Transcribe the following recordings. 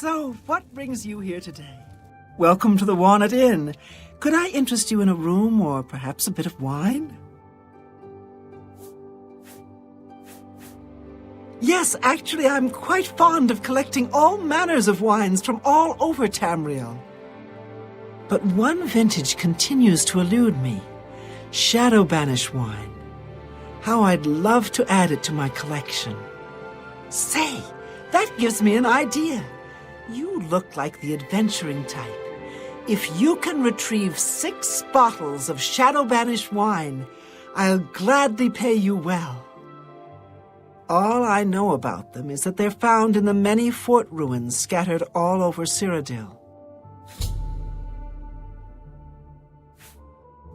So, what brings you here today? Welcome to the Walnut Inn. Could I interest you in a room or perhaps a bit of wine? Yes, actually, I'm quite fond of collecting all manners of wines from all over Tamriel. But one vintage continues to elude me. Shadow Banish wine. How I'd love to add it to my collection. Say, that gives me an idea. You look like the adventuring type. If you can retrieve 6 bottles of Shadow Banish wine, I'll gladly pay you well. All I know about them is that they're found in the many fort ruins scattered all over Cyrodiil.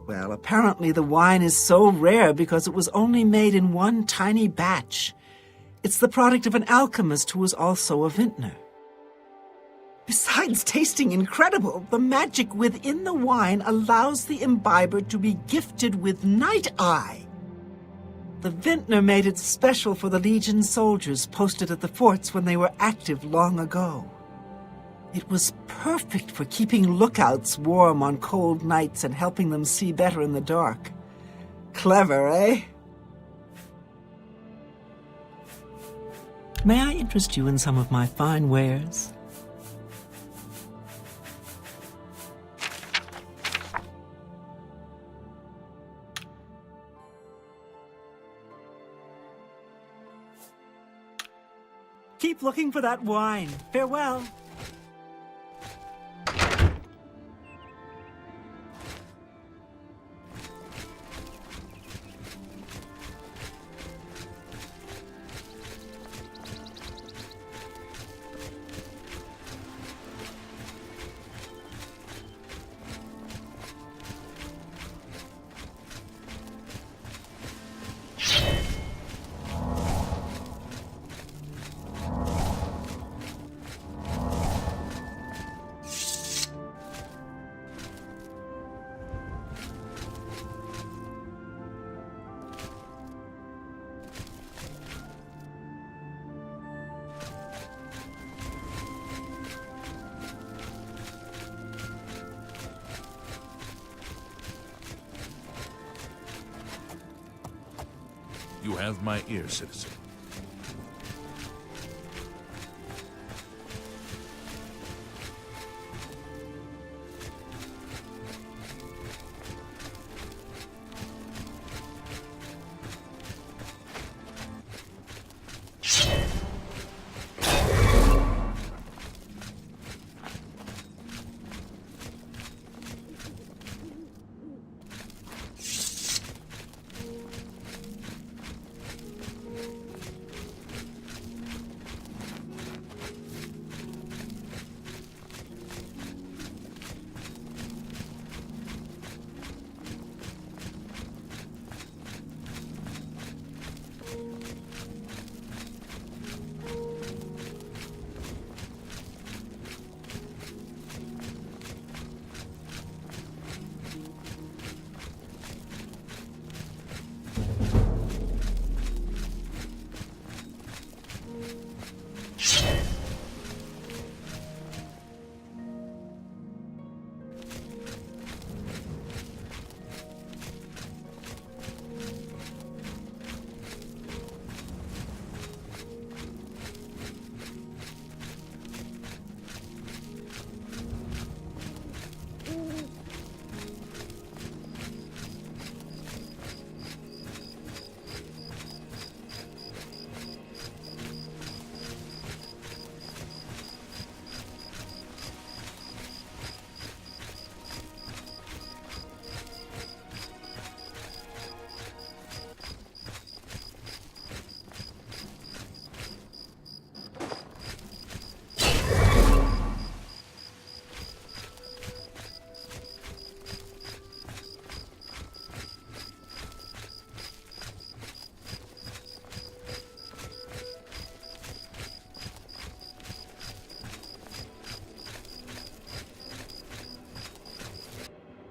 Well, apparently the wine is so rare because it was only made in one tiny batch. It's the product of an alchemist who was also a vintner. Besides tasting incredible, the magic within the wine allows the imbiber to be gifted with Night Eye. The vintner made it special for the Legion soldiers posted at the forts when they were active long ago. It was perfect for keeping lookouts warm on cold nights and helping them see better in the dark. Clever, eh? May I interest you in some of my fine wares? Keep looking for that wine. Farewell. You have my ear, citizen.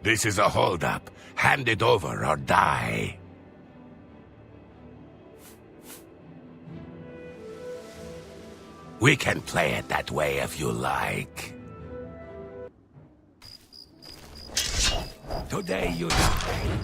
This is a holdup. Hand it over or die. We can play it that way if you like. Today you die.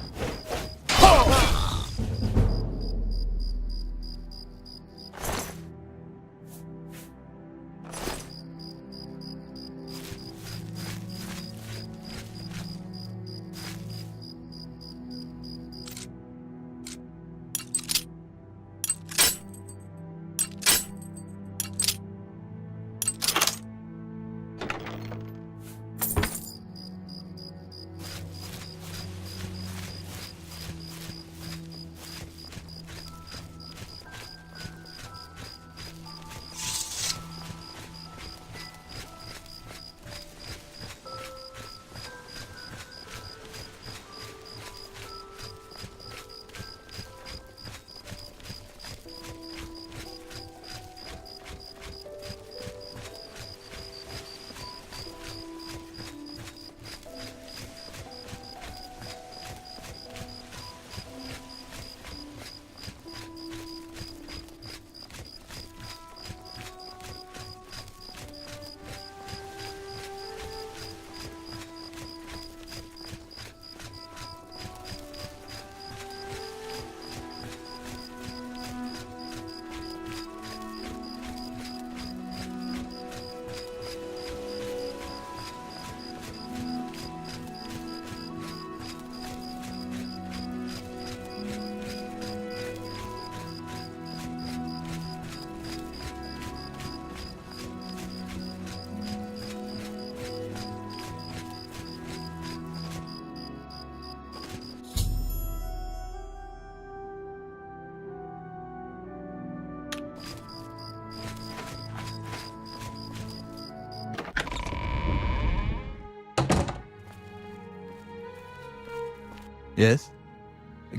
Yes?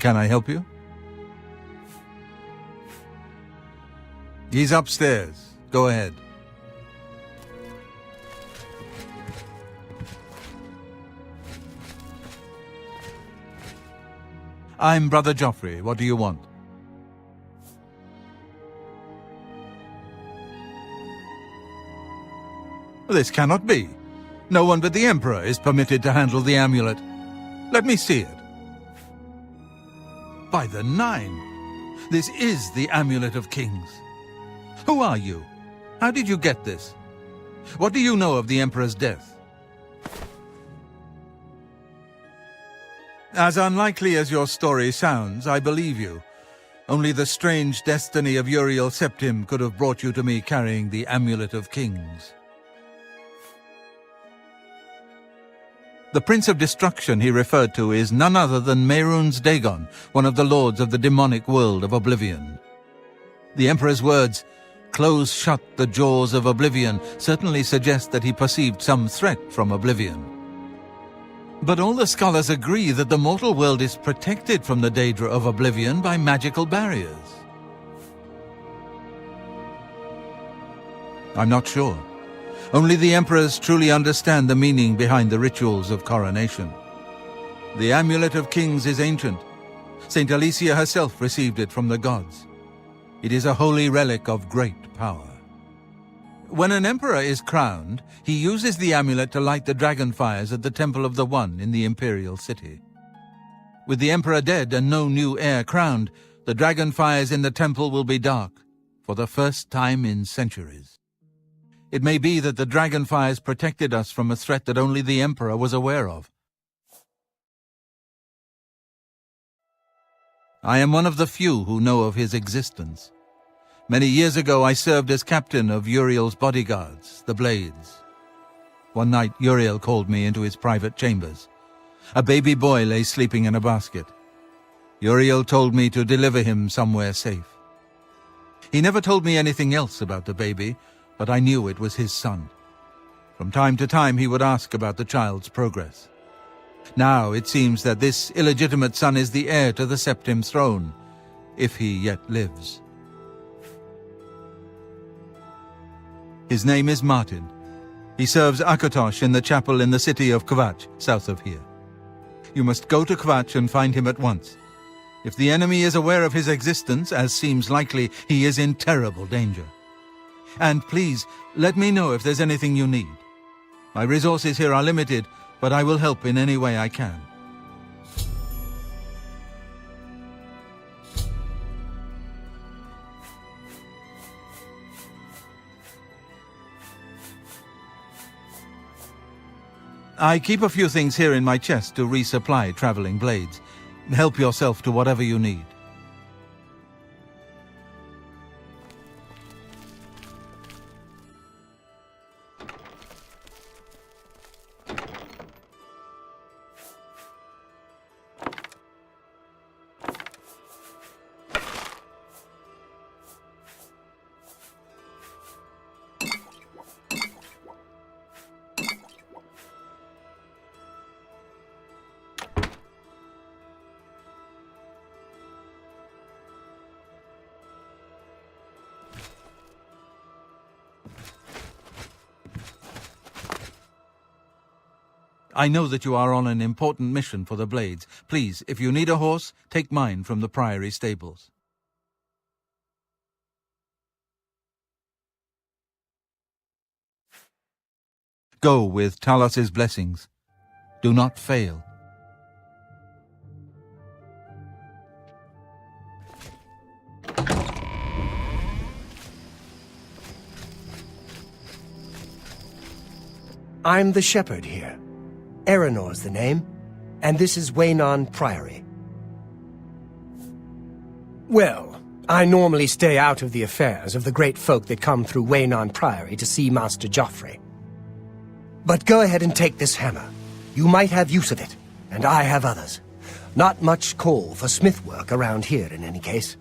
Can I help you? He's upstairs. Go ahead. I'm Brother Joffrey. What do you want? This cannot be. No one but the Emperor is permitted to handle the amulet. Let me see it. By the Nine! This is the Amulet of Kings. Who are you? How did you get this? What do you know of the Emperor's death? As unlikely as your story sounds, I believe you. Only the strange destiny of Uriel Septim could have brought you to me carrying the Amulet of Kings. The Prince of Destruction he referred to is none other than Mehrunes Dagon, one of the lords of the demonic world of Oblivion. The Emperor's words, "Close shut the jaws of Oblivion," certainly suggest that he perceived some threat from Oblivion. But all the scholars agree that the mortal world is protected from the daedra of Oblivion by magical barriers. I'm not sure. Only the emperors truly understand the meaning behind the rituals of coronation. The Amulet of Kings is ancient. Saint Alicia herself received it from the gods. It is a holy relic of great power. When an emperor is crowned, he uses the amulet to light the dragon fires at the Temple of the One in the imperial city. With the emperor dead and no new heir crowned, the dragon fires in the temple will be dark, for the first time in centuries. It may be that the dragon fires protected us from a threat that only the Emperor was aware of. I am one of the few who know of his existence. Many years ago I served as captain of Uriel's bodyguards, the Blades. One night Uriel called me into his private chambers. A baby boy lay sleeping in a basket. Uriel told me to deliver him somewhere safe. He never told me anything else about the baby, but I knew it was his son. From time to time he would ask about the child's progress. Now it seems that this illegitimate son is the heir to the Septim throne, if he yet lives. His name is Martin. He serves Akatosh in the chapel in the city of Kvatch, south of here. You must go to Kvatch and find him at once. If the enemy is aware of his existence, as seems likely, he is in terrible danger. And please, let me know if there's anything you need. My resources here are limited, but I will help in any way I can. I keep a few things here in my chest to resupply traveling blades. Help yourself to whatever you need. I know that you are on an important mission for the Blades. Please, if you need a horse, take mine from the Priory stables. Go with Talos's blessings. Do not fail. I'm the shepherd here. Eranor's the name, and this is Waynon Priory. Well, I normally stay out of the affairs of the great folk that come through Waynon Priory to see Master Joffrey. But go ahead and take this hammer. You might have use of it, and I have others. Not much call for smith work around here in any case.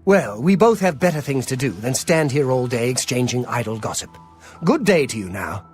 Well, we both have better things to do than stand here all day exchanging idle gossip. Good day to you now.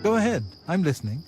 Go ahead, I'm listening.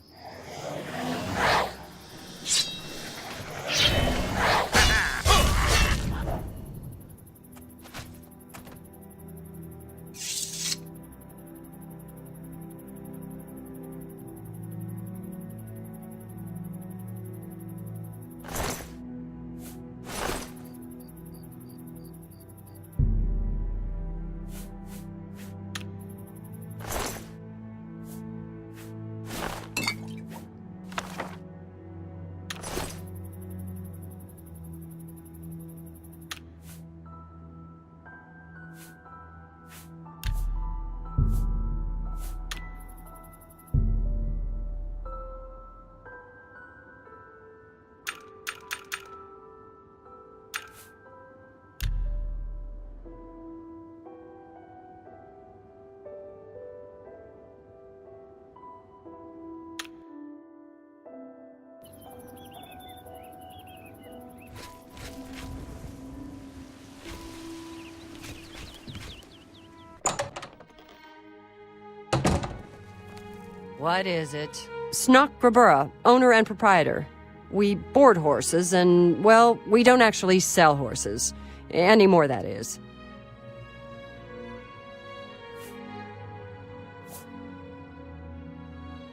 What is it? Snock Grabura, owner and proprietor. We board horses and, well, we don't actually sell horses. Any more, that is.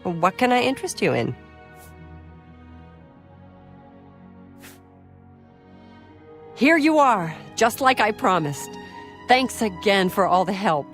What can I interest you in? Here you are, just like I promised. Thanks again for all the help.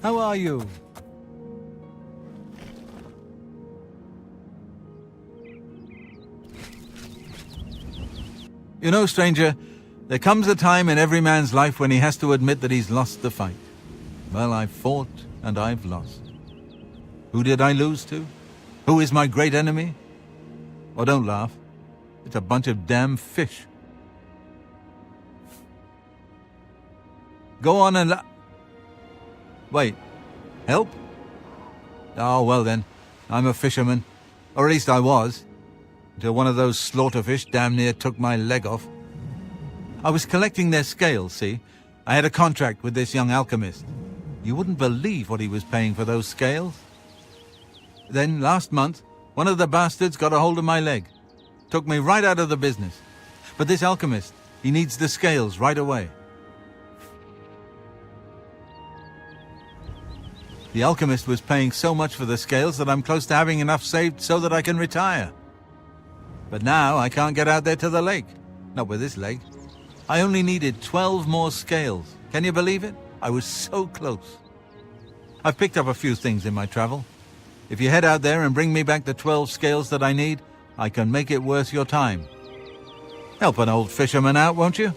How are you? You know, stranger, there comes a time in every man's life when he has to admit that he's lost the fight. Well, I've fought and I've lost. Who did I lose to? Who is my great enemy? Oh, don't laugh. It's a bunch of damn fish. Go on and Wait, help? Oh, well then, I'm a fisherman. Or at least I was. Until one of those slaughterfish damn near took my leg off. I was collecting their scales, see? I had a contract with this young alchemist. You wouldn't believe what he was paying for those scales. Then, last month, one of the bastards got a hold of my leg. Took me right out of the business. But this alchemist, he needs the scales right away. The alchemist was paying so much for the scales that I'm close to having enough saved so that I can retire. But now I can't get out there to the lake. Not with this leg. I only needed 12 more scales. Can you believe it? I was so close. I've picked up a few things in my travel. If you head out there and bring me back the 12 scales that I need, I can make it worth your time. Help an old fisherman out, won't you?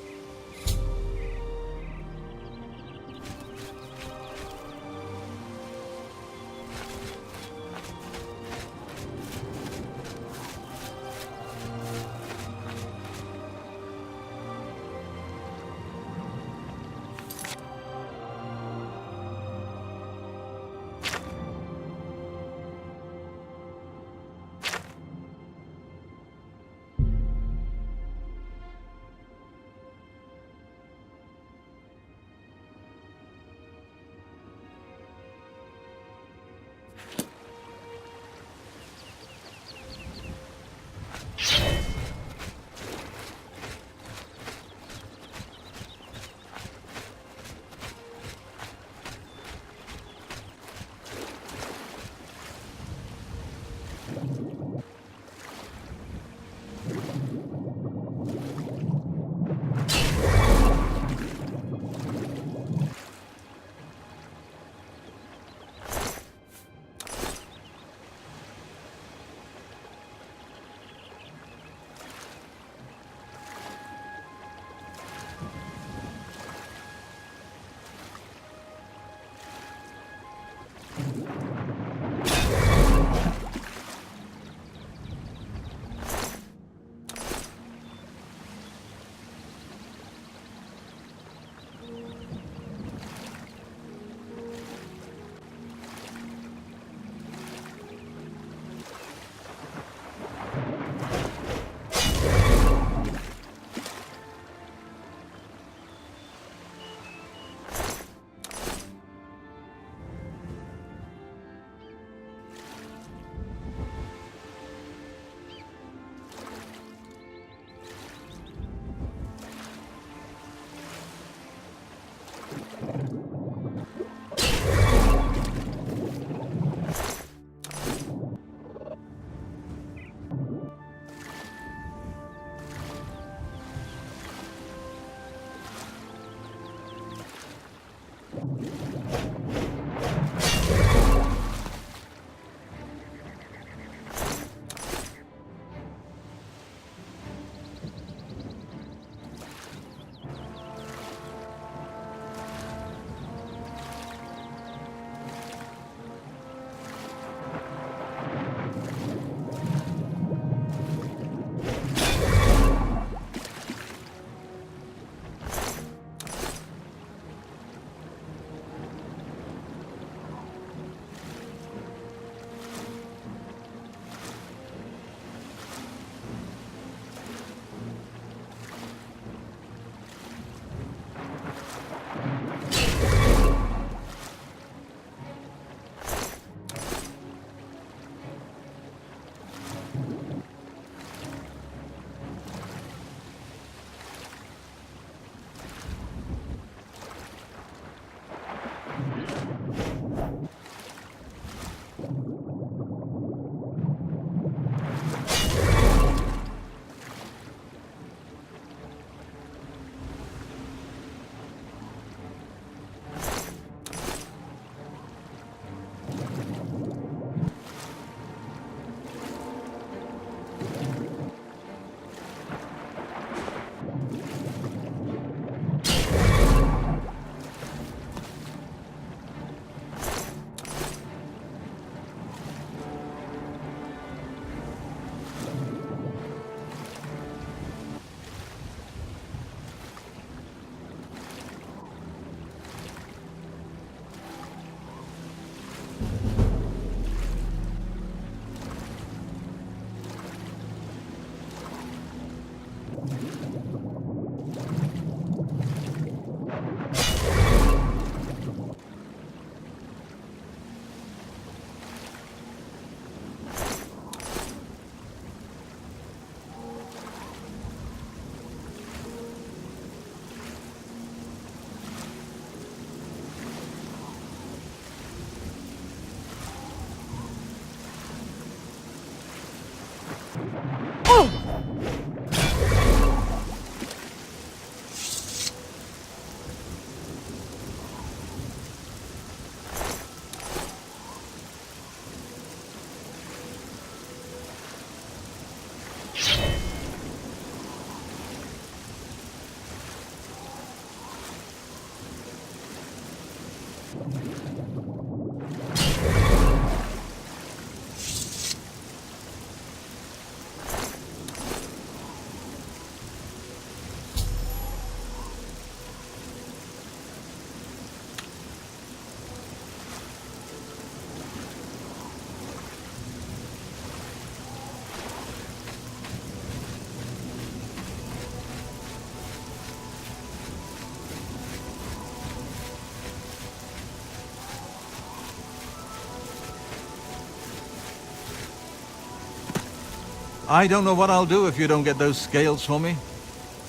I don't know what I'll do if you don't get those scales for me.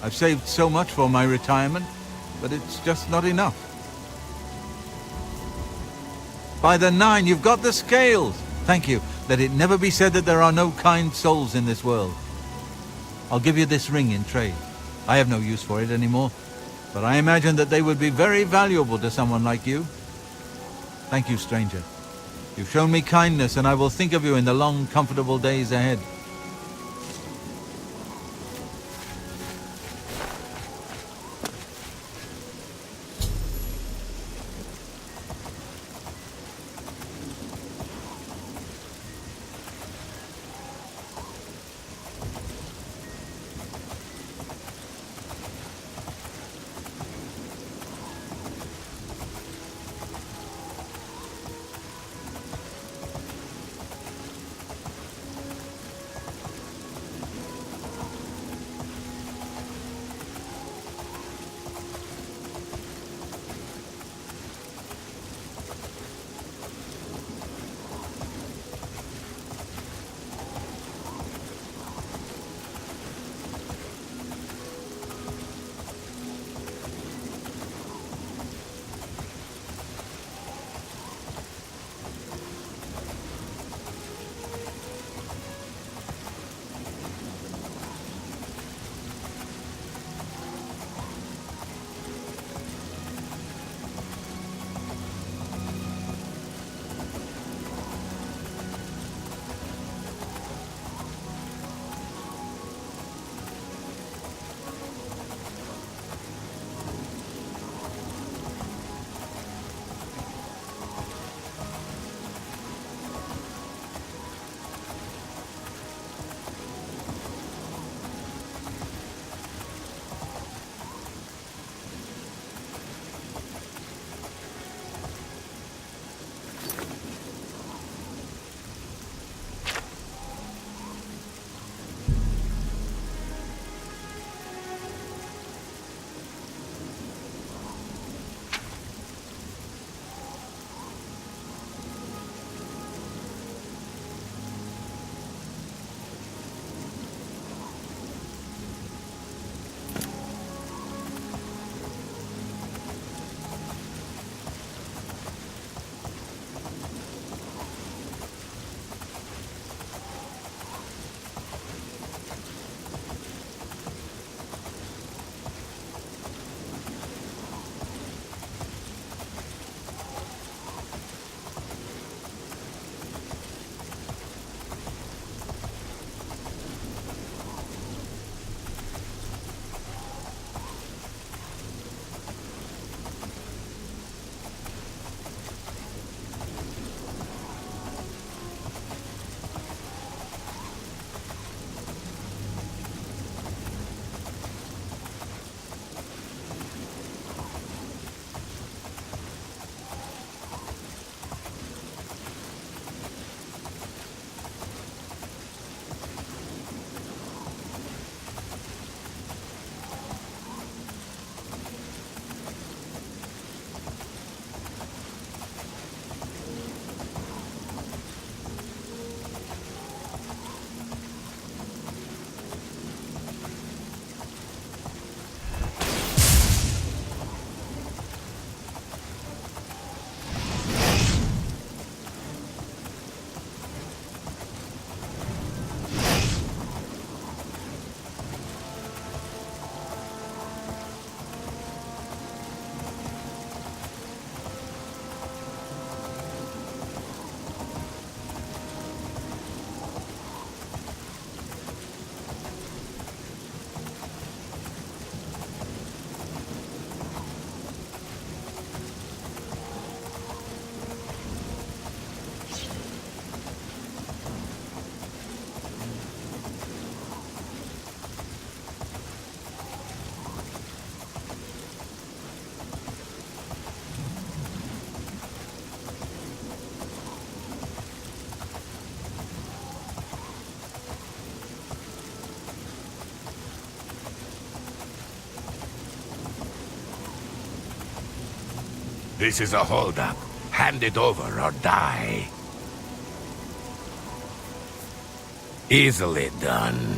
I've saved so much for my retirement, but it's just not enough. By the 9, you've got the scales! Thank you. Let it never be said that there are no kind souls in this world. I'll give you this ring in trade. I have no use for it anymore, but I imagine that they would be very valuable to someone like you. Thank you, stranger. You've shown me kindness, and I will think of you in the long, comfortable days ahead. This is a holdup. Hand it over or die. Easily done.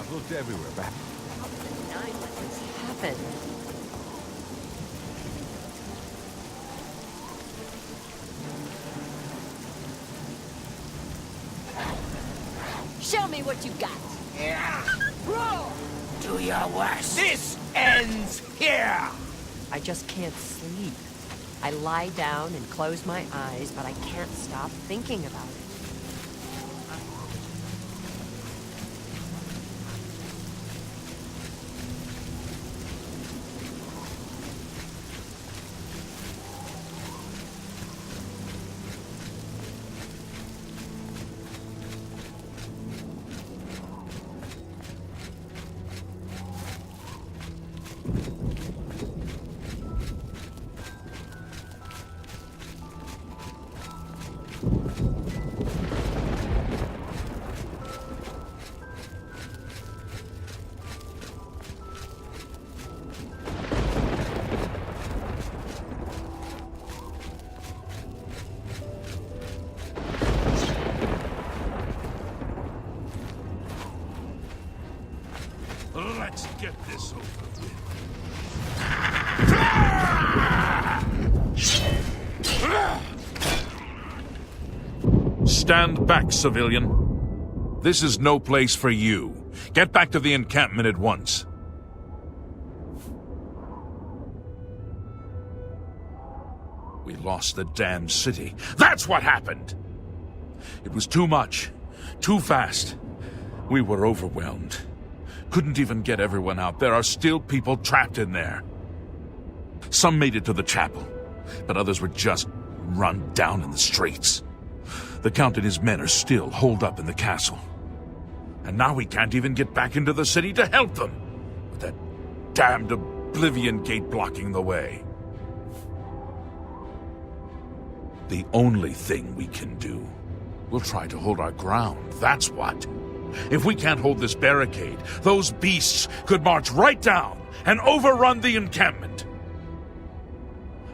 I've looked everywhere, but How did the nine let this happen? Show me what you got. Do your worst. This ends here! I just can't sleep. I lie down and close my eyes, but I can't stop thinking about it. let's get this over with. Stand back, civilian. This is no place for you. Get back to the encampment at once. We lost the damned city. That's what happened! It was too much. Too fast. We were overwhelmed. Couldn't even get everyone out. There are still people trapped in there. Some made it to the chapel, but others were just run down in the streets. The Count and his men are still holed up in the castle. And now we can't even get back into the city to help them, with that damned Oblivion gate blocking the way. The only thing we can do, we'll try to hold our ground, that's what. If we can't hold this barricade, those beasts could march right down and overrun the encampment.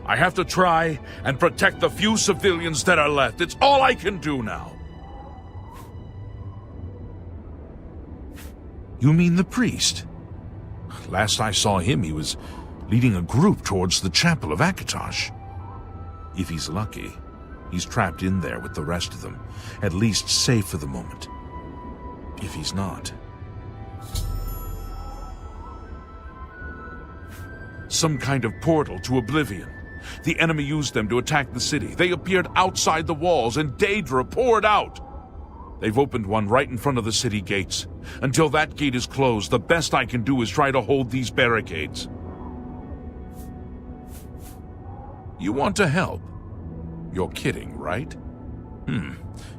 I have to try and protect the few civilians that are left. It's all I can do now. You mean the priest? Last I saw him, he was leading a group towards the chapel of Akatosh. If he's lucky, he's trapped in there with the rest of them, at least safe for the moment. If he's not... some kind of portal to Oblivion. The enemy used them to attack the city. They appeared outside the walls, and Daedra poured out. They've opened one right in front of the city gates. Until that gate is closed, the best I can do is try to hold these barricades. You want to help? You're kidding, right?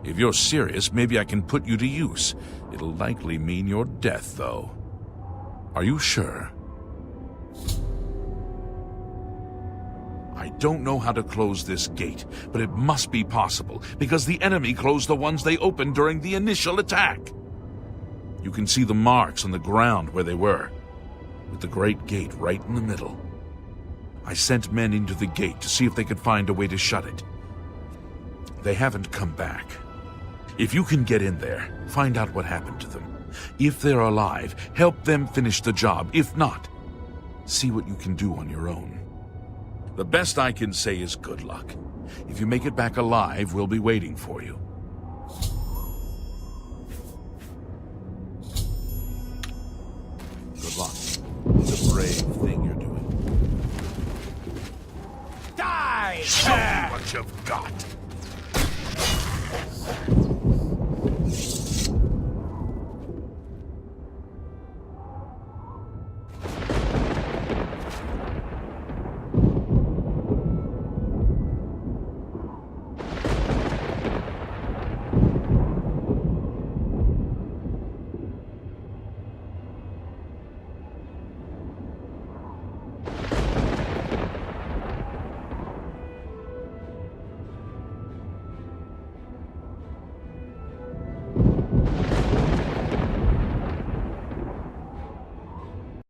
If you're serious, maybe I can put you to use. It'll likely mean your death, though. Are you sure? I don't know how to close this gate, but it must be possible, because the enemy closed the ones they opened during the initial attack. You can see the marks on the ground where they were, with the great gate right in the middle. I sent men into the gate to see if they could find a way to shut it. They haven't come back. If you can get in there, find out what happened to them. If they're alive, help them finish the job. If not, see what you can do on your own. The best I can say is good luck. If you make it back alive, we'll be waiting for you. Good luck. It's a brave thing you're doing. Die! Show me what you've got.